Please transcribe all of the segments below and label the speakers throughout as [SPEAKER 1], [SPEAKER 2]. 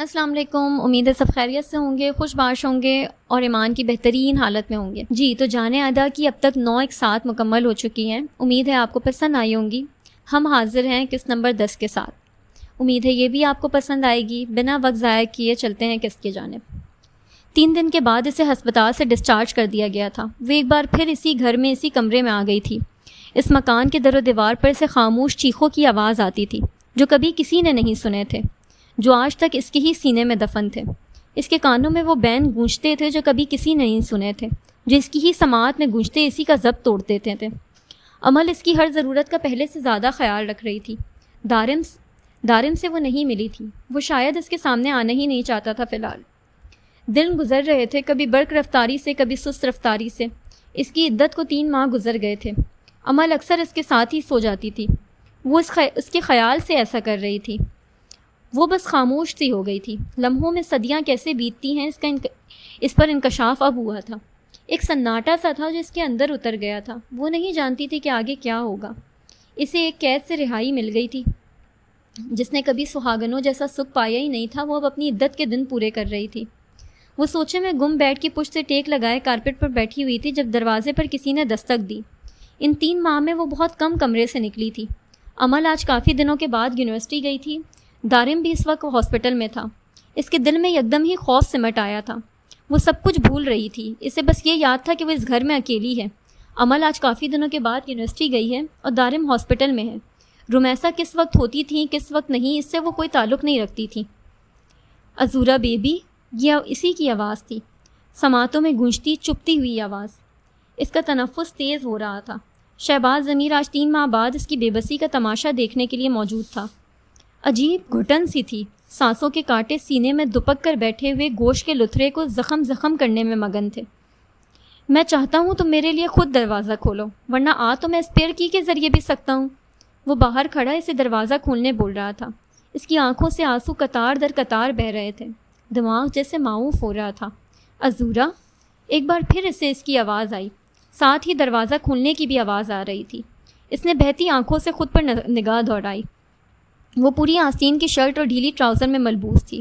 [SPEAKER 1] السلام علیکم. امید ہے سب خیریت سے ہوں گے, خوش باش ہوں گے اور ایمان کی بہترین حالت میں ہوں گے. جی تو جانیں ادا کی اب تک 9 ایک ساتھ مکمل ہو چکی ہیں. امید ہے آپ کو پسند آئی ہوں گی. ہم حاضر ہیں قسط نمبر 10 کے ساتھ. امید ہے یہ بھی آپ کو پسند آئے گی. بنا وقت ضائع کیے چلتے ہیں قسط کی جانب. 3 دن کے بعد اسے ہسپتال سے ڈسچارج کر دیا گیا تھا. وہ ایک بار پھر اسی گھر میں اسی کمرے میں آ گئی تھی. اس مکان کے در و دیوار پر اسے خاموش چیخوں کی آواز آتی تھی جو کبھی کسی نے نہیں سنے تھے, جو آج تک اس کے ہی سینے میں دفن تھے. اس کے کانوں میں وہ بین گونجتے تھے جو کبھی کسی نے نہیں سنے تھے, جو اس کی ہی سماعت میں گونجتے اسی کا ضبط توڑ دیتے تھے. عمل اس کی ہر ضرورت کا پہلے سے زیادہ خیال رکھ رہی تھی. دارم سے وہ نہیں ملی تھی. وہ شاید اس کے سامنے آنا ہی نہیں چاہتا تھا. فی الحال دن گزر رہے تھے, کبھی برق رفتاری سے کبھی سست رفتاری سے. اس کی عدت کو 3 ماہ گزر گئے تھے. عمل اکثر اس کے ساتھ ہی سو جاتی تھی. وہ اس کے خیال سے ایسا کر رہی تھی. وہ بس خاموش سی ہو گئی تھی. لمحوں میں صدیاں کیسے بیتتی ہیں اس پر انکشاف اب ہوا تھا. ایک سناٹا سا تھا جو اس کے اندر اتر گیا تھا. وہ نہیں جانتی تھی کہ آگے کیا ہوگا. اسے ایک قید سے رہائی مل گئی تھی. جس نے کبھی سہاگنوں جیسا سکھ پایا ہی نہیں تھا, وہ اب اپنی عدت کے دن پورے کر رہی تھی. وہ سوچے میں گم بیٹھ کے پشت سے ٹیک لگائے کارپیٹ پر بیٹھی ہوئی تھی جب دروازے پر کسی نے دستک دی. ان 3 ماہ میں وہ بہت کم کمرے سے نکلی تھی. عمل آج کافی دنوں کے بعد یونیورسٹی گئی تھی. دارم بھی اس وقت ہاسپٹل میں تھا. اس کے دل میں یکدم ہی خوف سمٹ آیا تھا. وہ سب کچھ بھول رہی تھی. اسے بس یہ یاد تھا کہ وہ اس گھر میں اکیلی ہے. عمل آج کافی دنوں کے بعد یونیورسٹی گئی ہے اور دارم ہاسپٹل میں ہے. رمیسا کس وقت ہوتی تھی کس وقت نہیں, اس سے وہ کوئی تعلق نہیں رکھتی تھی. عزورہ بیبی, یہ اسی کی آواز تھی. سماعتوں میں گونجتی چپتی ہوئی آواز. اس کا تنفس تیز ہو رہا تھا. شہباز ضمیر آج 3 ماہ بعد اس کی بے بسی کا تماشا دیکھنے کے لیے موجود تھا. عجیب گھٹن سی تھی. سانسوں کے کانٹے سینے میں دپک کر بیٹھے ہوئے گوشت کے لتھڑے کو زخم کرنے میں مگن تھے. میں چاہتا ہوں تم میرے لیے خود دروازہ کھولو, ورنہ تو میں اسپیئر کی کے ذریعے بھی سکتا ہوں. وہ باہر کھڑا اسے دروازہ کھولنے بول رہا تھا. اس کی آنکھوں سے آنسو قطار در قطار بہہ رہے تھے. دماغ جیسے معوف ہو رہا تھا. عزورہ, ایک بار پھر اسے اس کی آواز آئی. ساتھ ہی دروازہ کھولنے کی بھی آواز آ رہی تھی. اس نے بہتی آنکھوں سے خود پر نگاہ دوڑائی. وہ پوری آستین کی شرٹ اور ڈھیلی ٹراؤزر میں ملبوس تھی.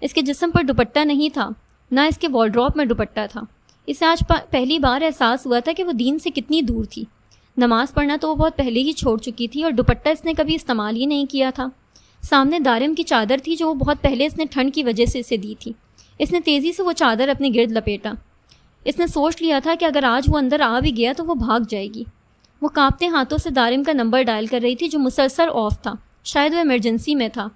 [SPEAKER 1] اس کے جسم پر دوپٹہ نہیں تھا, نہ اس کے وارڈروب میں دوپٹہ تھا. اسے آج پہلی بار احساس ہوا تھا کہ وہ دین سے کتنی دور تھی. نماز پڑھنا تو وہ بہت پہلے ہی چھوڑ چکی تھی اور دوپٹہ اس نے کبھی استعمال ہی نہیں کیا تھا. سامنے دارم کی چادر تھی جو وہ بہت پہلے اس نے ٹھنڈ کی وجہ سے اسے دی تھی. اس نے تیزی سے وہ چادر اپنے گرد لپیٹا. اس نے سوچ لیا تھا کہ اگر آج وہ اندر آ بھی گیا تو وہ بھاگ جائے گی. وہ کانپتے ہاتھوں سے دارم کا نمبر ڈائل کر رہی تھی جو مسلسل آف تھا. شاید وہ ایمرجنسی میں تھا.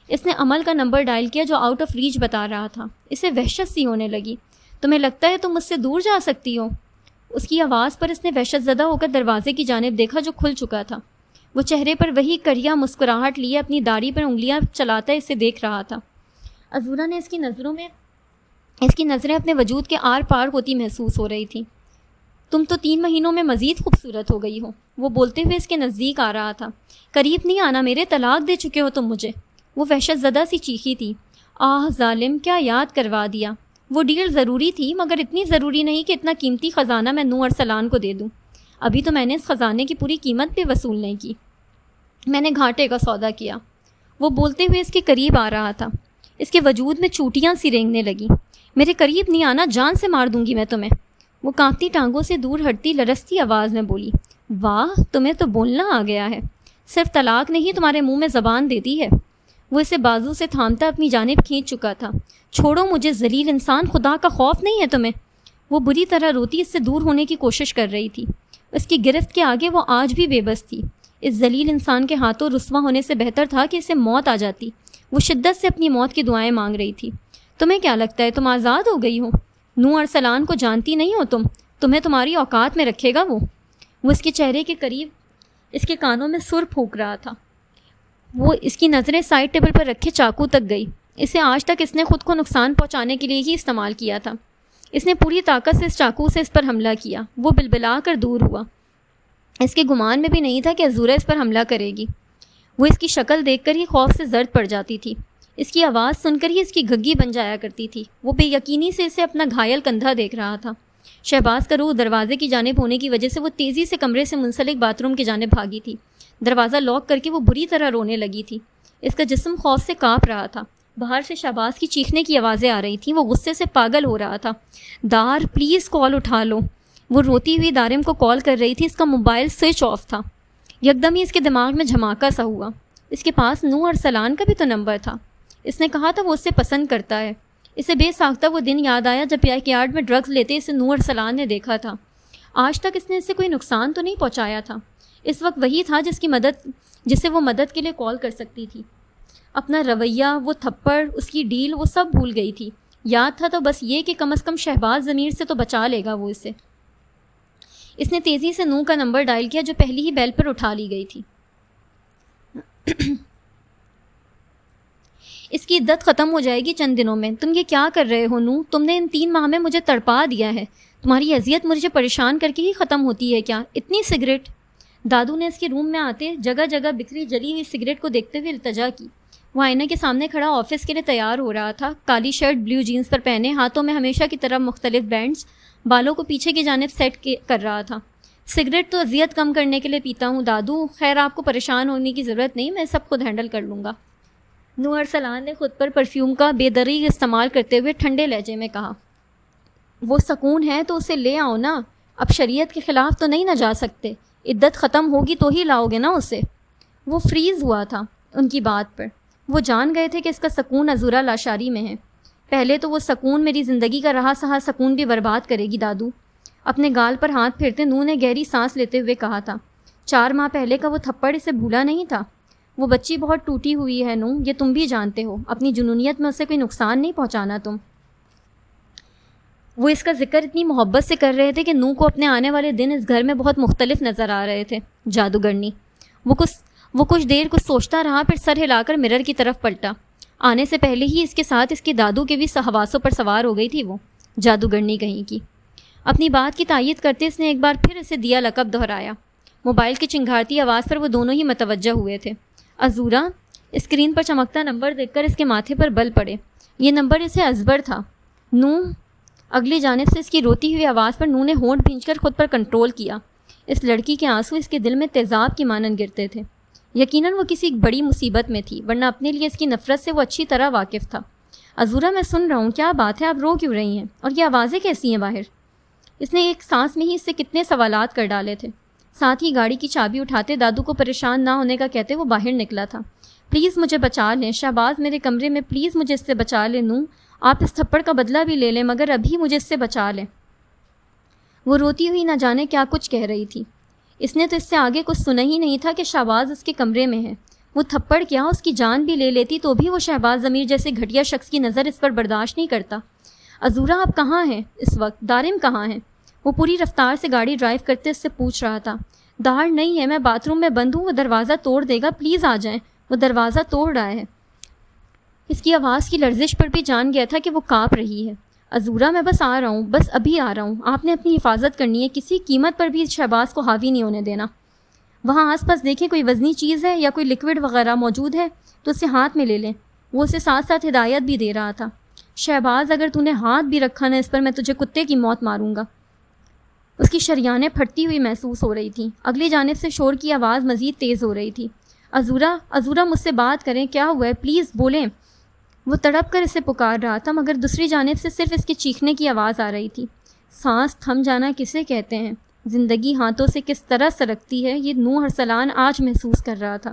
[SPEAKER 1] اس نے عمل کا نمبر ڈائل کیا جو آؤٹ آف ریچ بتا رہا تھا. اسے وحشت سی ہونے لگی. تمہیں لگتا ہے تم مجھ سے دور جا سکتی ہو؟ اس کی آواز پر اس نے وحشت زدہ ہو کر دروازے کی جانب دیکھا جو کھل چکا تھا. وہ چہرے پر وہی کریا مسکراہٹ لیے اپنی داڑھی پر انگلیاں چلاتا اسے دیکھ رہا تھا. عزورہ نے اس کی نظریں اپنے وجود کے آر پار ہوتی محسوس ہو رہی تھیں. تم تو 3 مہینوں میں مزید خوبصورت ہو گئی ہو. وہ بولتے ہوئے اس کے نزدیک آ رہا تھا. قریب نہیں آنا میرے, طلاق دے چکے ہو تم مجھے. وہ وحشت زدہ سی چیخی تھی. آہ ظالم, کیا یاد کروا دیا. وہ ڈیل ضروری تھی مگر اتنی ضروری نہیں کہ اتنا قیمتی خزانہ میں نور ارسلان کو دے دوں. ابھی تو میں نے اس خزانے کی پوری قیمت بھی وصول نہیں کی. میں نے گھاٹے کا سودا کیا. وہ بولتے ہوئے اس کے قریب آ رہا تھا. اس کے وجود میں چوٹیاں سی رینگنے لگیں. میرے قریب نہیں آنا, جان سے مار دوں گی میں تمہیں. وہ کانپتی ٹانگوں سے دور ہٹتی لرزتی آواز میں بولی. واہ, تمہیں تو بولنا آ گیا ہے. صرف طلاق نہیں تمہارے منہ میں زبان دیتی ہے. وہ اسے بازو سے تھامتا اپنی جانب کھینچ چکا تھا. چھوڑو مجھے ذلیل انسان, خدا کا خوف نہیں ہے تمہیں. وہ بری طرح روتی اس سے دور ہونے کی کوشش کر رہی تھی. اس کی گرفت کے آگے وہ آج بھی بے بس تھی. اس ذلیل انسان کے ہاتھوں رسوا ہونے سے بہتر تھا کہ اسے موت آ جاتی. وہ شدت سے اپنی موت کی دعائیں مانگ رہی تھی. تمہیں کیا لگتا ہے تم آزاد ہو گئی ہو؟ نور ارسلان کو جانتی نہیں ہو تم. تمہیں تمہاری اوقات میں رکھے گا وہ. وہ اس کے چہرے کے قریب اس کے کانوں میں سر پھونک رہا تھا. وہ اس کی نظریں سائڈ ٹیبل پر رکھے چاقو تک گئی. اسے آج تک اس نے خود کو نقصان پہنچانے کے لیے ہی استعمال کیا تھا. اس نے پوری طاقت سے اس چاقو سے اس پر حملہ کیا. وہ بلبلا کر دور ہوا. اس کے گمان میں بھی نہیں تھا کہ عزورہ اس پر حملہ کرے گی. وہ اس کی شکل دیکھ کر ہی خوف سے زرد پڑ جاتی تھی. اس کی آواز سن کر ہی اس کی گھگی بن جایا کرتی تھی. وہ بے یقینی سے اسے اپنا گھائل کندھا دیکھ رہا تھا. شہباز کا روح دروازے کی جانب ہونے کی وجہ سے وہ تیزی سے کمرے سے منسلک باتھ روم کی جانب بھاگی تھی. دروازہ لاک کر کے وہ بری طرح رونے لگی تھی. اس کا جسم خوف سے کانپ رہا تھا. باہر سے شہباز کی چیخنے کی آوازیں آ رہی تھیں. وہ غصے سے پاگل ہو رہا تھا. دار پلیز کال اٹھا لو. وہ روتی ہوئی دارم کو کال کر رہی تھی. اس کا موبائل سوئچ آف تھا. یکدم ہی اس کے دماغ میں جھماکا سا ہوا. اس کے پاس نور ارسلان کا بھی تو نمبر تھا. اس نے کہا تھا وہ اس سے پسند کرتا ہے. اسے بے ساختہ وہ دن یاد آیا جب بیک یارڈ میں ڈرگز لیتے اسے نور ارسلان نے دیکھا تھا. آج تک اس نے اسے کوئی نقصان تو نہیں پہنچایا تھا. اس وقت وہی تھا جسے وہ مدد کے لیے کال کر سکتی تھی. اپنا رویہ، وہ تھپڑ، اس کی ڈیل، وہ سب بھول گئی تھی. یاد تھا تو بس یہ کہ کم از کم شہباز ضمیر سے تو بچا لے گا وہ اسے. اس نے تیزی سے نور کا نمبر ڈائل کیا جو پہلی ہی بیل پر اٹھا لی گئی تھی. اس کی عدت ختم ہو جائے گی چند دنوں میں. تم یہ کیا کر رہے ہو نو؟ تم نے ان 3 ماہ میں مجھے تڑپا دیا ہے. تمہاری اذیت مجھے پریشان کر کے ہی ختم ہوتی ہے کیا؟ اتنی سگریٹ؟ دادو نے اس کے روم میں آتے جگہ جگہ بکھری جلی ہوئی سگریٹ کو دیکھتے ہوئے التجا کی. وہ آئینہ کے سامنے کھڑا آفس کے لیے تیار ہو رہا تھا. کالی شرٹ بلیو جینز پر پہنے، ہاتھوں میں ہمیشہ کی طرح مختلف بینڈز، بالوں کو پیچھے کی جانب سیٹ کر رہا تھا. سگریٹ تو اذیت کم کرنے کے لیے پیتا ہوں دادو. خیر آپ کو پریشان ہونے کی ضرورت نہیں، میں سب خود ہینڈل کر لوں گا. نور ارسلان نے خود پر پرفیوم کا بے دریغ استعمال کرتے ہوئے ٹھنڈے لہجے میں کہا. وہ سکون ہے تو اسے لے آؤ نا. اب شریعت کے خلاف تو نہیں نہ جا سکتے. عدت ختم ہوگی تو ہی لاؤ گے نا اسے. وہ فریز ہوا تھا ان کی بات پر. وہ جان گئے تھے کہ اس کا سکون عذورا لاشاری میں ہے. پہلے تو وہ سکون میری زندگی کا رہا سہا سکون بھی برباد کرے گی دادو. اپنے گال پر ہاتھ پھیرتے نور نے گہری سانس لیتے ہوئے کہا تھا. 4 ماہ پہلے کا وہ تھپڑ اسے بھولا نہیں تھا. وہ بچی بہت ٹوٹی ہوئی ہے نو، یہ تم بھی جانتے ہو. اپنی جنونیت میں اسے کوئی نقصان نہیں پہنچانا تم. وہ اس کا ذکر اتنی محبت سے کر رہے تھے کہ نو کو اپنے آنے والے دن اس گھر میں بہت مختلف نظر آ رہے تھے. جادوگرنی. وہ کچھ دیر کچھ سوچتا رہا، پھر سر ہلا کر مرر کی طرف پلٹا. آنے سے پہلے ہی اس کے ساتھ اس کے دادو کے بھی حواسوں پر سوار ہو گئی تھی وہ جادوگرنی کہیں کی. اپنی بات کی تائید کرتے اس نے ایک بار پھر اسے دیا لقب دہرایا. موبائل کی چنگھاڑتی آواز پر وہ دونوں ہی متوجہ ہوئے تھے. عذورا. اسکرین پر چمکتا نمبر دیکھ کر اس کے ماتھے پر بل پڑے. یہ نمبر اسے ازبر تھا. نو. اگلی جانب سے اس کی روتی ہوئی آواز پر نو نے ہونٹ بھینچ کر خود پر کنٹرول کیا. اس لڑکی کے آنسو اس کے دل میں تیزاب کی مانند گرتے تھے. یقیناً وہ کسی بڑی مصیبت میں تھی، ورنہ اپنے لیے اس کی نفرت سے وہ اچھی طرح واقف تھا. عذورا میں سن رہا ہوں، کیا بات ہے؟ آپ رو کیوں رہی ہیں؟ اور یہ آوازیں کیسی ہیں باہر؟ اس نے ایک سانس میں ہی اس سے کتنے سوالات کر ڈالے تھے. ساتھ ہی گاڑی کی چابی اٹھاتے دادو کو پریشان نہ ہونے کا کہتے وہ باہر نکلا تھا. پلیز مجھے بچا لیں شہباز، میرے کمرے میں پلیز مجھے اس سے بچا لیں. نو آپ اس تھپڑ کا بدلہ بھی لے لیں مگر ابھی مجھے اس سے بچا لیں. وہ روتی ہوئی نہ جانے کیا کچھ کہہ رہی تھی. اس نے تو اس سے آگے کچھ سنا ہی نہیں تھا کہ شہباز اس کے کمرے میں ہے. وہ تھپڑ کیا اس کی جان بھی لے لیتی تو بھی وہ شہباز ضمیر جیسے گھٹیا شخص کی نظر اس پر برداشت نہیں کرتا. عذورا آپ کہاں ہیں اس وقت؟ دارم کہاں ہیں؟ وہ پوری رفتار سے گاڑی ڈرائیو کرتے اس سے پوچھ رہا تھا. دار نہیں ہے، میں باتھ روم میں بند ہوں، وہ دروازہ توڑ دے گا، پلیز آ جائیں. وہ دروازہ توڑ رہا ہے. اس کی آواز کی لرزش پر بھی جان گیا تھا کہ وہ کانپ رہی ہے. عذورا میں بس آ رہا ہوں، بس ابھی آ رہا ہوں. آپ نے اپنی حفاظت کرنی ہے، کسی قیمت پر بھی اس شہباز کو حاوی نہیں ہونے دینا. وہاں آس پاس دیکھیں کوئی وزنی چیز ہے یا کوئی لکوڈ وغیرہ موجود ہے تو اسے ہاتھ میں لے لیں. وہ اسے ساتھ ساتھ ہدایت بھی دے رہا تھا. شہباز اگر تو نے ہاتھ بھی رکھا نا اس پر، میں تجھے کتے کی موت ماروں گا. اس کی شریانیں پھٹتی ہوئی محسوس ہو رہی تھیں. اگلی جانب سے شور کی آواز مزید تیز ہو رہی تھی. عذورا مجھ سے بات کریں، کیا ہوا ہے؟ پلیز بولیں. وہ تڑپ کر اسے پکار رہا تھا مگر دوسری جانب سے صرف اس کے چیخنے کی آواز آ رہی تھی. سانس تھم جانا کسے کہتے ہیں؟ زندگی ہاتھوں سے کس طرح سرکتی ہے، یہ نور ارسلان آج محسوس کر رہا تھا.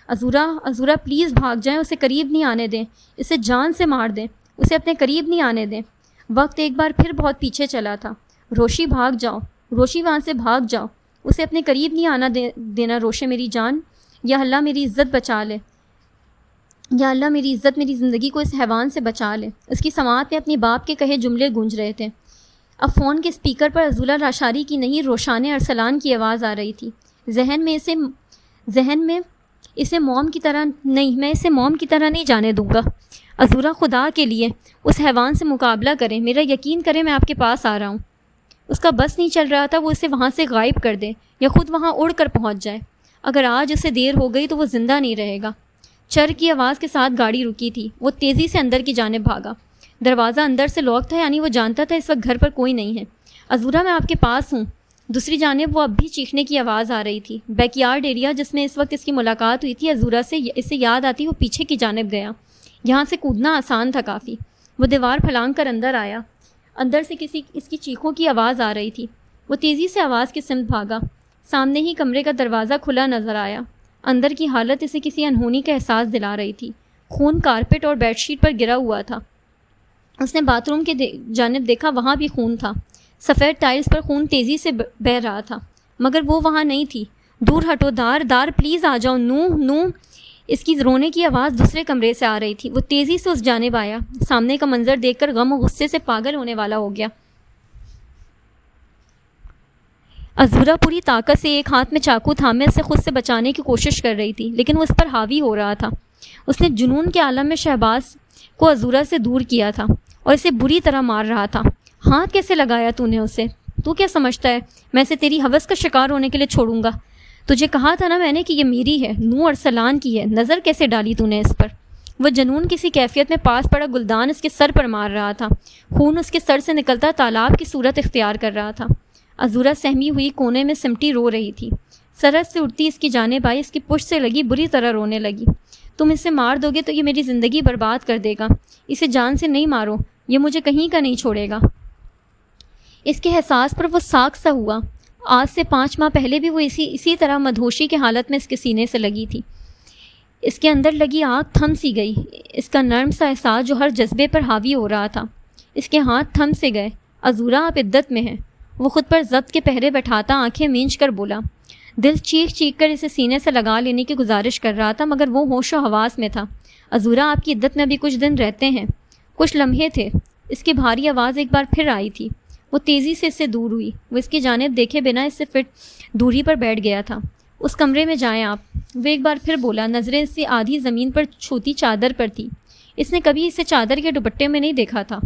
[SPEAKER 1] عذورا پلیز بھاگ جائیں، اسے قریب نہیں آنے دیں، اسے جان سے مار دیں، اسے اپنے قریب نہیں آنے دیں. وقت ایک بار پھر بہت پیچھے چلا تھا. روشی بھاگ جاؤ، روشی وہاں سے بھاگ جاؤ، اسے اپنے قریب نہیں آنا دینا. روشے میری جان، یا اللہ میری عزت بچا لے، یا اللہ میری عزت میری زندگی کو اس حیوان سے بچا لے. اس کی سماعت میں اپنی باپ کے کہے جملے گونج رہے تھے. اب فون کے اسپیکر پر عذورا لاشاری کی نہیں روشان ارسلان کی آواز آ رہی تھی. ذہن میں اسے موم کی طرح نہیں، میں اسے موم کی طرح نہیں جانے دوں گا. عذورا خدا کے لیے اس حیوان سے مقابلہ کریں، میرا یقین کریں میں آپ کے پاس آ رہا ہوں. اس کا بس نہیں چل رہا تھا وہ اسے وہاں سے غائب کر دے یا خود وہاں اڑ کر پہنچ جائے. اگر آج اسے دیر ہو گئی تو وہ زندہ نہیں رہے گا. چر کی آواز کے ساتھ گاڑی رکی تھی. وہ تیزی سے اندر کی جانب بھاگا. دروازہ اندر سے لاک تھا، یعنی وہ جانتا تھا اس وقت گھر پر کوئی نہیں ہے. عذورا میں آپ کے پاس ہوں. دوسری جانب وہ اب بھی چیخنے کی آواز آ رہی تھی. بیک یارڈ ایریا جس میں اس وقت اس کی ملاقات ہوئی تھی عذورا سے، اسے یاد آتی وہ پیچھے کی جانب گیا. یہاں سے کودنا آسان تھا کافی۔ وہ دیوار پھلانگ کر اندر آیا۔ اندر سے اس کی چیخوں کی آواز آ رہی تھی۔ وہ تیزی سے آواز کی سمت بھاگا۔ سامنے ہی کمرے کا دروازہ کھلا نظر آیا۔ اندر کی حالت اسے کسی انہونی کا احساس دلا رہی تھی۔ خون کارپیٹ اور بیڈ شیٹ پر گرا ہوا تھا۔ اس نے باتھ روم کی جانب دیکھا، وہاں بھی خون تھا۔ سفید ٹائلز پر خون تیزی سے بہہ رہا تھا، مگر وہ وہاں نہیں تھی۔ دور ہٹو، دار پلیز آ جاؤ، نو۔ اس کی رونے کی آواز دوسرے کمرے سے آ رہی تھی۔ وہ تیزی سے اس جانب آیا۔ سامنے کا منظر دیکھ کر غم و غصے سے پاگل ہونے والا ہو گیا۔ عذورا پوری طاقت سے ایک ہاتھ میں چاقو تھامے اسے خود سے بچانے کی کوشش کر رہی تھی، لیکن وہ اس پر حاوی ہو رہا تھا۔ اس نے جنون کے عالم میں شہباز کو عذورا سے دور کیا تھا اور اسے بری طرح مار رہا تھا۔ ہاتھ کیسے لگایا تو نے اسے؟ تو کیا سمجھتا ہے میں اسے تیری ہوس کا شکار ہونے کے لیے چھوڑوں گا؟ تجھے کہا تھا نا میں نے کہ یہ میری ہے، نو ارسلان کی ہے۔ نظر کیسے ڈالی تو نے اس پر؟ وہ جنون کسی کیفیت میں پاس پڑا گلدان اس کے سر پر مار رہا تھا۔ خون اس کے سر سے نکلتا تالاب کی صورت اختیار کر رہا تھا۔ عذورا سہمی ہوئی کونے میں سمٹی رو رہی تھی۔ سرحد سے اٹھتی اس کی جانب آئی، اس کی پشت سے لگی، بری طرح رونے لگی۔ تم اسے مار دو گے تو یہ میری زندگی برباد کر دے گا۔ اسے جان سے نہیں مارو، یہ مجھے کہیں کا نہیں چھوڑے گا۔ اس کے احساس پر وہ ساکھ سا ہوا۔ آج سے 5 ماہ پہلے بھی وہ اسی طرح مدہوشی کے حالت میں اس کے سینے سے لگی تھی۔ اس کے اندر لگی آگ تھم سی گئی۔ اس کا نرم سا احساس جو ہر جذبے پر حاوی ہو رہا تھا، اس کے ہاتھ تھم سے گئے۔ عذورا آپ عدت میں ہیں۔ وہ خود پر ضبط کے پہرے بیٹھاتا آنکھیں مینچ کر بولا۔ دل چیخ کر اسے سینے سے لگا لینے کی گزارش کر رہا تھا، مگر وہ ہوش و حواس میں تھا۔ عذورا آپ کی عدت میں ابھی کچھ دن رہتے ہیں، کچھ لمحے تھے۔ اس کی بھاری آواز ایک بار پھر آئی تھی۔ وہ تیزی سے اس سے دور ہوئی۔ وہ اس کی جانب دیکھے بنا اس سے فٹ دوری پر بیٹھ گیا تھا۔ اس کمرے میں جائیں آپ، وہ ایک بار پھر بولا۔ نظریں اس سے آدھی زمین پر چھوتی چادر پر تھی۔ اس نے کبھی اسے چادر کے دوپٹے میں نہیں دیکھا تھا۔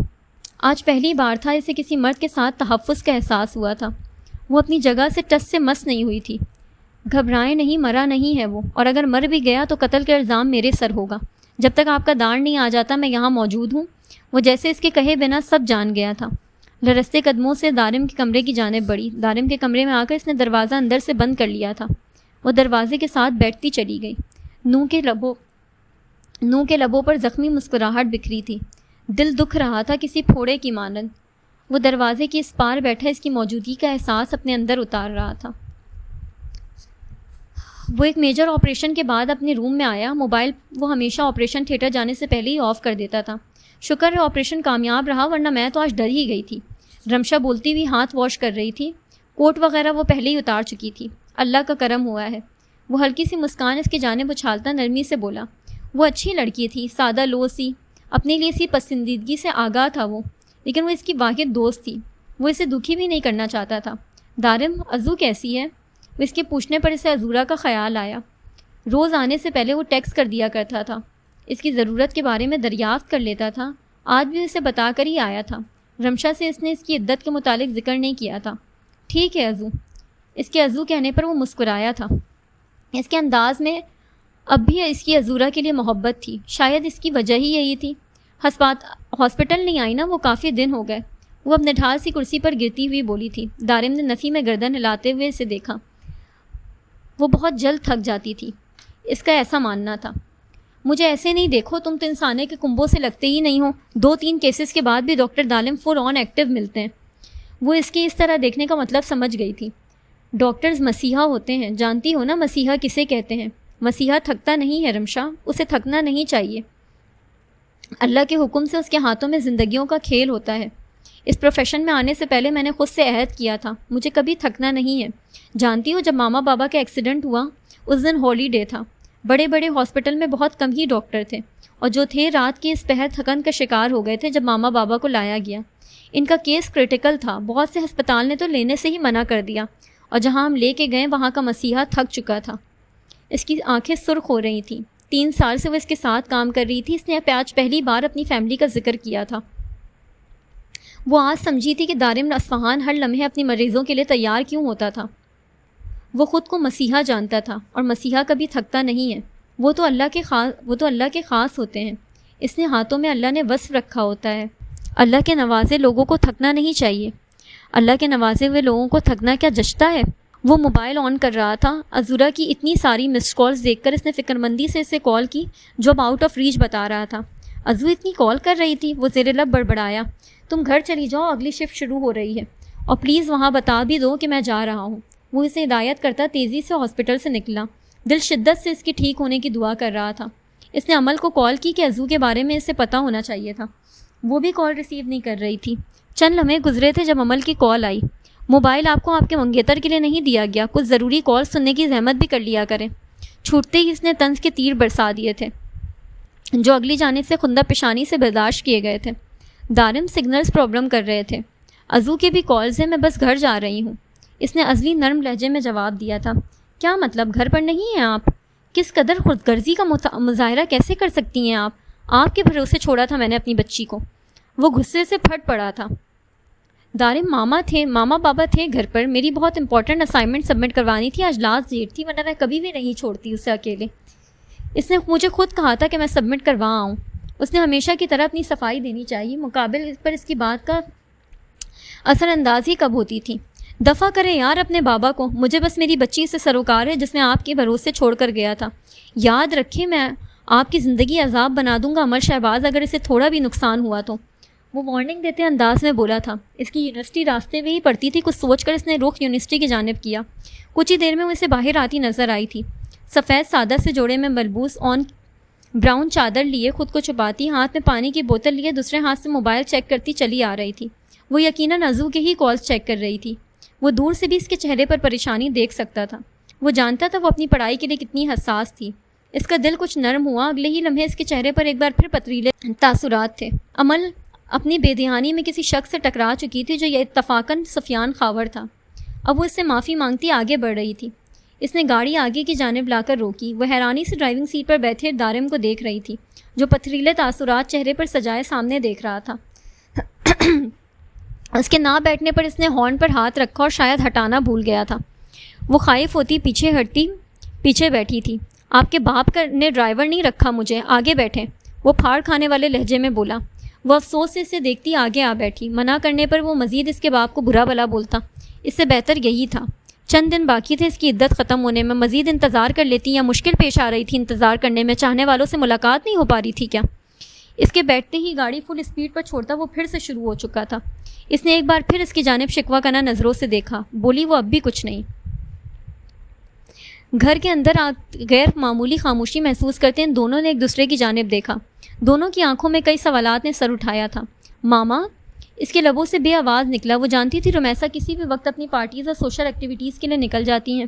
[SPEAKER 1] آج پہلی بار تھا اسے کسی مرد کے ساتھ تحفظ کا احساس ہوا تھا۔ وہ اپنی جگہ سے ٹس سے مس نہیں ہوئی تھی۔ گھبرائیں نہیں، مرا نہیں ہے وہ، اور اگر مر بھی گیا تو قتل کا الزام میرے سر ہوگا۔ جب تک آپ کا داڑ نہیں آ جاتا میں یہاں موجود ہوں۔ وہ جیسے اس کے کہے بنا سب جان گیا تھا۔ لرزتے قدموں سے دارم کے کمرے کی جانب بڑھی۔ دارم کے کمرے میں آ کر اس نے دروازہ اندر سے بند کر لیا تھا۔ وہ دروازے کے ساتھ بیٹھتی چلی گئی۔ نو کے لبوں پر زخمی مسکراہٹ بکھری تھی۔ دل دکھ رہا تھا کسی پھوڑے کی مانند۔ وہ دروازے کے اس پار بیٹھا اس کی موجودگی کا احساس اپنے اندر اتار رہا تھا۔ وہ ایک میجر آپریشن کے بعد اپنے روم میں آیا۔ موبائل وہ ہمیشہ آپریشن تھیٹر جانے سے پہلے ہی آف کر دیتا تھا۔ شکر ہے آپریشن کامیاب رہا، ورنہ میں تو آج ڈر ہی گئی تھی۔ رمشا بولتی ہوئی ہاتھ واش کر رہی تھی۔ کوٹ وغیرہ وہ پہلے ہی اتار چکی تھی۔ اللہ کا کرم ہوا ہے۔ وہ ہلکی سی مسکان اس کی جانب اچھالتا نرمی سے بولا۔ وہ اچھی لڑکی تھی، سادہ لو سی، اپنے لیے اسی پسندیدگی سے آگاہ تھا وہ، لیکن وہ اس کی واحد دوست تھی۔ وہ اسے دکھی بھی نہیں کرنا چاہتا تھا۔ دارم، عزو کیسی ہے؟ وہ اس کے پوچھنے پر اسے عذورا کا خیال آیا۔ روز آنے سے پہلے وہ ٹیکس کر دیا کرتا تھا، اس کی ضرورت کے بارے میں دریافت کر لیتا تھا۔ آج بھی اسے بتا کر ہی آیا تھا۔ رمشا سے اس نے اس کی عدت کے متعلق ذکر نہیں کیا تھا۔ ٹھیک ہے عزو۔ اس کے عزو کہنے پر وہ مسکرایا تھا۔ اس کے انداز میں اب بھی اس کی عذورا کے لیے محبت تھی۔ شاید اس کی وجہ ہی یہی تھی۔ ہاسپٹل نہیں آئی نا وہ، کافی دن ہو گئے۔ وہ اپنے ڈھال سی کرسی پر گرتی ہوئی بولی تھی۔ دارم نے نفی میں گردن ہلاتے ہوئے اسے دیکھا۔ وہ بہت جلد تھک جاتی تھی، اس کا ایسا ماننا تھا۔ مجھے ایسے نہیں دیکھو، تم تو انسانے کے کنبوں سے لگتے ہی نہیں ہو۔ 2-3 کیسز کے بعد بھی ڈاکٹر دارم فل آن ایکٹیو ملتے ہیں۔ وہ اس کی اس طرح دیکھنے کا مطلب سمجھ گئی تھی۔ ڈاکٹرز مسیحا ہوتے ہیں، جانتی ہو نا مسیحا کسے کہتے ہیں؟ مسیحا تھکتا نہیں ہے رمشا، اسے تھکنا نہیں چاہیے۔ اللہ کے حکم سے اس کے ہاتھوں میں زندگیوں کا کھیل ہوتا ہے۔ اس پروفیشن میں آنے سے پہلے میں نے خود سے عہد کیا تھا، مجھے کبھی تھکنا نہیں ہے۔ جانتی ہو جب ماما بابا کا ایکسیڈنٹ ہوا اس دن ہولی ڈے تھا۔ بڑے بڑے ہاسپٹل میں بہت کم ہی ڈاکٹر تھے، اور جو تھے رات کی اس پہر تھکن کا شکار ہو گئے تھے جب ماما بابا کو لایا گیا۔ ان کا کیس کرٹیکل تھا، بہت سے ہسپتال نے تو لینے سے ہی منع کر دیا، اور جہاں ہم لے کے گئے وہاں کا مسیحا تھک چکا تھا۔ اس کی آنکھیں سرخ ہو رہی تھیں۔ 3 سال سے وہ اس کے ساتھ کام کر رہی تھی۔ اس نے آج پہلی بار اپنی فیملی کا ذکر کیا تھا۔ وہ آج سمجھی تھی کہ دارم اصفہان ہر لمحے اپنی مریضوں کے لیے تیار کیوں ہوتا تھا۔ وہ خود کو مسیحا جانتا تھا، اور مسیحا کبھی تھکتا نہیں ہے۔ وہ تو اللہ کے خاص ہوتے ہیں۔ اس نے ہاتھوں میں اللہ نے وصف رکھا ہوتا ہے۔ اللہ کے نوازے لوگوں کو تھکنا نہیں چاہیے۔ اللہ کے نوازے ہوئے لوگوں کو تھکنا کیا جچتا ہے؟ وہ موبائل آن کر رہا تھا۔ عذورا کی اتنی ساری مسڈ کالز دیکھ کر اس نے فکر مندی سے اسے کال کی، جو اب آؤٹ آف ریچ بتا رہا تھا۔ عزو اتنی کال کر رہی تھی؟ وہ زیر لب بڑبڑایا۔ تم گھر چلی جاؤ، اگلی شفٹ شروع ہو رہی ہے، اور پلیز وہاں بتا بھی دو کہ میں جا رہا ہوں۔ وہ اسے ہدایت کرتا تیزی سے ہاسپٹل سے نکلا۔ دل شدت سے اس کی ٹھیک ہونے کی دعا کر رہا تھا۔ اس نے عمل کو کال کی کہ عزو کے بارے میں اسے پتہ ہونا چاہیے تھا۔ وہ بھی کال ریسیو نہیں کر رہی تھی۔ چند لمحے گزرے تھے جب عمل کی کال آئی۔ موبائل آپ کو آپ کے منگیتر کے لیے نہیں دیا گیا، کچھ ضروری کال سننے کی زحمت بھی کر لیا کریں۔ چھوٹتے ہی اس نے طنز کے تیر برسا دیے تھے جو اگلی جانب سے خندہ پیشانی سے برداشت کیے گئے تھے۔ دارم سگنلز پرابلم کر رہے تھے۔ عزو کے بھی کالز ہیں، میں بس گھر جا رہی ہوں۔ اس نے عزلی نرم لہجے میں جواب دیا تھا۔ کیا مطلب گھر پر نہیں ہیں آپ؟ کس قدر خود غرضی کا مظاہرہ کیسے کر سکتی ہیں آپ کے بھروسے چھوڑا تھا میں نے اپنی بچی کو۔ وہ غصے سے پھٹ پڑا تھا۔ دارم ماما بابا تھے گھر پر، میری بہت امپورٹنٹ اسائنمنٹ سبمٹ کروانی تھی، آج لاسٹ ڈیٹ تھی، ورنہ میں کبھی بھی نہیں چھوڑتی اسے اکیلے۔ اس نے مجھے خود کہا تھا کہ میں سبمٹ کروا آؤں۔ اس نے ہمیشہ کی طرح اپنی صفائی دینی چاہیے، مقابل اس پر اس کی بات کا اثر انداز ہی کب ہوتی تھی۔ دفع کرے یار اپنے بابا کو، مجھے بس میری بچی سے سروکار ہے جس میں آپ کے بھروسے چھوڑ کر گیا تھا۔ یاد رکھے میں آپ کی زندگی عذاب بنا دوں گا عمر شہباز اگر اسے تھوڑا بھی نقصان ہوا تو۔ وہ وارننگ دیتے انداز میں بولا تھا۔ اس کی یونیورسٹی راستے میں ہی پڑتی تھی، کچھ سوچ کر اس نے رخ یونیورسٹی کی جانب کیا۔ کچھ ہی دیر میں وہ اسے باہر آتی نظر آئی تھی، سفید سادہ سے جوڑے میں ملبوس براؤن چادر لیے، خود کو چھپاتی، ہاتھ میں پانی کی بوتل لیے دوسرے ہاتھ سے موبائل چیک کرتی چلی آ رہی تھی۔ وہ یقیناً عزو کے ہی کالز چیک کر رہی تھی۔ وہ دور سے بھی اس کے چہرے پر پریشانی دیکھ سکتا تھا۔ وہ جانتا تھا وہ اپنی پڑھائی کے لیے کتنی حساس تھی۔ اس کا دل کچھ نرم ہوا۔ اگلے ہی لمحے اس کے چہرے پر ایک بار پھر پتریلے تاثرات تھے۔ عمل اپنی بے دھیانی میں کسی شخص سے ٹکرا چکی تھی جو یہ اتفاقاً سفیان خاور تھا۔ اب وہ اس سے معافی مانگتی آگے بڑھ رہی تھی۔ اس نے گاڑی آگے کی جانب لا کر روکی۔ وہ حیرانی سے ڈرائیونگ سیٹ پر بیٹھے دارم کو دیکھ رہی تھی جو پتھریلے تاثرات چہرے پر سجائے سامنے دیکھ رہا تھا۔ اس کے نہ بیٹھنے پر اس نے ہارن پر ہاتھ رکھا اور شاید ہٹانا بھول گیا تھا۔ وہ خائف ہوتی پیچھے ہٹتی پیچھے بیٹھی تھی۔ آپ کے باپ نے ڈرائیور نہیں رکھا مجھے، آگے بیٹھیں، وہ پھاڑ کھانے والے لہجے میں بولا۔ وہ افسوس سے اسے دیکھتی آگے آ بیٹھی۔ منع کرنے پر وہ مزید اس کے باپ کو برا بھلا بولتا۔ اس سے بہتر یہی تھا۔ چند دن باقی تھے اس کی عدت ختم ہونے میں، مزید انتظار کر لیتی یا مشکل پیش آ رہی تھی انتظار کرنے میں؟ چاہنے والوں سے ملاقات نہیں ہو پا رہی تھی کیا؟ اس کے بیٹھتے ہی گاڑی فل اسپیڈ پر چھوڑتا وہ پھر سے شروع ہو چکا تھا۔ اس نے ایک بار پھر اس کی جانب شکوہ کرنا نظروں سے دیکھا۔ بولی وہ اب بھی کچھ نہیں۔ گھر کے اندر غیر معمولی خاموشی محسوس کرتے ان دونوں نے ایک دوسرے کی جانب دیکھا۔ دونوں کی آنکھوں میں کئی سوالات نے سر اٹھایا تھا۔ ماما، اس کے لبوں سے بے آواز نکلا۔ وہ جانتی تھی رمیسا کسی بھی وقت اپنی پارٹیز اور سوشل ایکٹیویٹیز کے لیے نکل جاتی ہیں،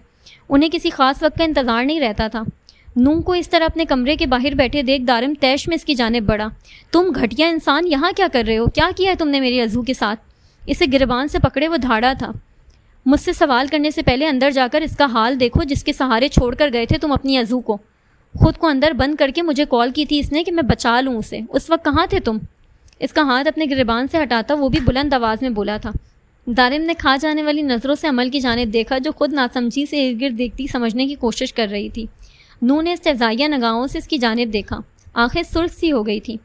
[SPEAKER 1] انہیں کسی خاص وقت کا انتظار نہیں رہتا تھا۔ نوں کو اس طرح اپنے کمرے کے باہر بیٹھے دیکھ دارم تیش میں اس کی جانب بڑھا۔ تم گھٹیا انسان یہاں کیا کر رہے ہو؟ کیا کیا ہے تم نے میری عزو کے ساتھ؟ اسے گربان سے پکڑے وہ دھاڑا تھا۔ مجھ سے سوال کرنے سے پہلے اندر جا کر اس کا حال دیکھو جس کے سہارے چھوڑ کر گئے تھے تم اپنی عزو کو۔ خود کو اندر بند کر کے مجھے کال کی تھی اس نے کہ میں بچا لوں اسے۔ اس وقت کہاں تھے تم؟ اس کا ہاتھ اپنے گربان سے ہٹاتا وہ بھی بلند آواز میں بولا تھا۔ دارم نے کھا جانے والی نظروں سے عمل کی جانب دیکھا جو خود ناسمجھی سے ارد گرد دیکھتی سمجھنے کی کوشش کر رہی تھی۔ نو نے استہزائیہ نگاہوں سے اس کی جانب دیکھا۔ آنکھیں سرخ سی ہو گئی تھیں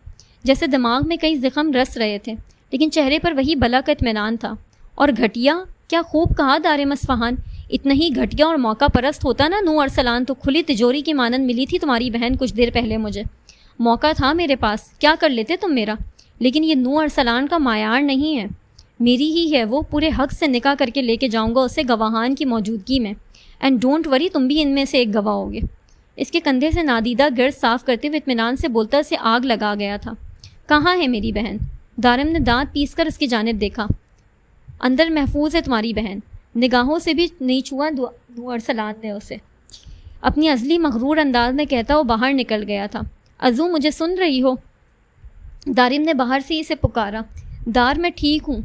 [SPEAKER 1] جیسے دماغ میں کئی زخم رس رہے تھے، لیکن چہرے پر وہی بلا کا اطمینان تھا۔ اور گھٹیا، کیا خوب کہا دارم اصفہان، اتنا ہی گھٹیا اور موقع پرست ہوتا نا نو ارسلان تو کھلی تجوری کی مانند ملی تھی تمہاری بہن کچھ دیر پہلے مجھے۔ موقع تھا میرے پاس، کیا کر لیتے تم میرا؟ لیکن یہ نو ارسلان کا معیار نہیں ہے، میری ہی ہے وہ، پورے حق سے نکاح کر کے لے کے جاؤں گا اسے گواہان کی موجودگی میں، اینڈ ڈونٹ وری تم بھی ان میں سے ایک گواہ ہوگے۔ اس کے کندھے سے نادیدہ گرد صاف کرتے ہوئے اطمینان سے بولتا اسے آگ لگا گیا تھا۔ کہاں ہے میری بہن؟ دارم نے دانت پیس کر اس کی جانب دیکھا۔ اندر محفوظ ہے تمہاری بہن، نگاہوں سے بھی نہیں چھوا نو ارسلان نے اسے۔ اپنی ازلی مغرور انداز میں کہتا وہ باہر نکل گیا تھا۔ عزو مجھے سن رہی ہو؟ دارم نے باہر سے اسے پکارا۔ دار میں ٹھیک ہوں۔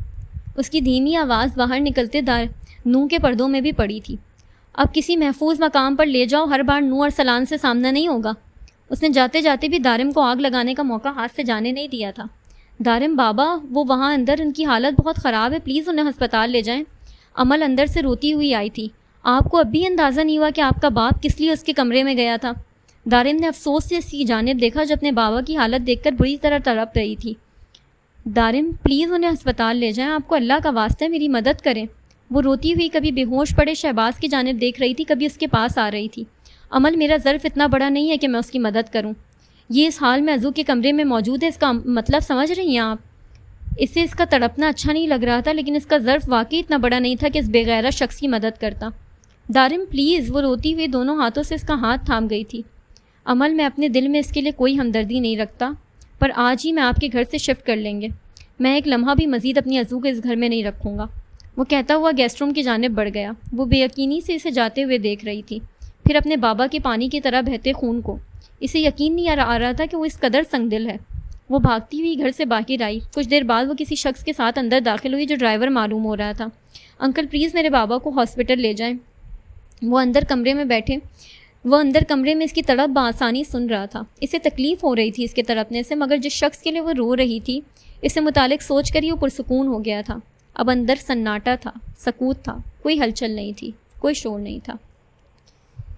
[SPEAKER 1] اس کی دھیمی آواز باہر نکلتے نو کے پردوں میں بھی پڑی تھی۔ اب کسی محفوظ مقام پر لے جاؤ، ہر بار نو ارسلان سے سامنا نہیں ہوگا۔ اس نے جاتے جاتے بھی دارم کو آگ لگانے کا موقع ہاتھ سے جانے نہیں دیا تھا۔ دارم بابا، وہ وہاں اندر، ان کی حالت بہت خراب ہے، پلیز انہیں ہسپتال لے جائیں۔ عمل اندر سے روتی ہوئی آئی تھی۔ آپ کو اب بھی اندازہ نہیں ہوا کہ آپ کا باپ کس لیے اس کے کمرے میں گیا تھا؟ دارم نے افسوس سے اس کی جانب دیکھا جو اپنے بابا کی حالت دیکھ کر بری طرح تڑپ رہی تھی۔ دارم پلیز انہیں ہسپتال لے جائیں، آپ کو اللہ کا واسطہ ہے میری مدد کریں۔ وہ روتی ہوئی کبھی بے ہوش پڑے شہباز کی جانب دیکھ رہی تھی، کبھی اس کے پاس آ رہی تھی۔ عمل، میرا ظرف اتنا بڑا نہیں ہے کہ میں اس کی مدد کروں۔ یہ اس حال میں عزو کے کمرے میں موجود ہے، اس کا مطلب سمجھ رہی ہیں آپ؟ اسے اس کا تڑپنا اچھا نہیں لگ رہا تھا، لیکن اس کا ظرف واقعی اتنا بڑا نہیں تھا کہ اس بے غیرت شخص کی مدد کرتا۔ دارم پلیز، وہ روتی ہوئی دونوں ہاتھوں سے اس کا ہاتھ تھام گئی تھی۔ عمل میں اپنے دل میں اس کے لیے کوئی ہمدردی نہیں رکھتا، پر آج ہی میں آپ کے گھر سے شفٹ کر لیں گے۔ میں ایک لمحہ بھی مزید اپنی عزو کو اس گھر میں نہیں رکھوں گا۔ وہ کہتا ہوا گیسٹ روم کی جانب بڑھ گیا۔ وہ بے یقینی سے اسے جاتے ہوئے دیکھ رہی تھی، پھر اپنے بابا کے پانی کی طرح بہتے خون کو۔ اسے یقین نہیں آ رہا تھا کہ وہ اس قدر سنگ دل ہے۔ وہ بھاگتی ہوئی گھر سے باہر آئی۔ کچھ دیر بعد وہ کسی شخص کے ساتھ اندر داخل ہوئی جو ڈرائیور معلوم ہو رہا تھا۔ انکل پلیز میرے بابا کو ہاسپٹل لے جائیں۔ وہ اندر کمرے میں اس کی تڑپ بآسانی سن رہا تھا۔ اسے تکلیف ہو رہی تھی اس کے تڑپنے سے، مگر جس شخص کے لیے وہ رو رہی تھی اس سے متعلق سوچ کر ہی وہ پرسکون ہو گیا تھا۔ اب اندر سناٹا تھا، سکوت تھا، کوئی ہلچل نہیں تھی، کوئی شور نہیں تھا۔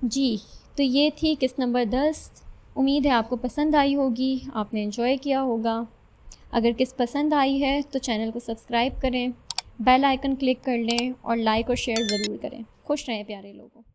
[SPEAKER 1] جی تو یہ تھی قسط نمبر 10۔ امید ہے آپ کو پسند آئی ہوگی، آپ نے انجوائے کیا ہوگا۔ اگر قسط پسند آئی ہے تو چینل کو سبسکرائب کریں، بیل آئیکن کلک کر لیں اور لائک اور شیئر ضرور کریں۔ خوش رہیں پیارے لوگوں۔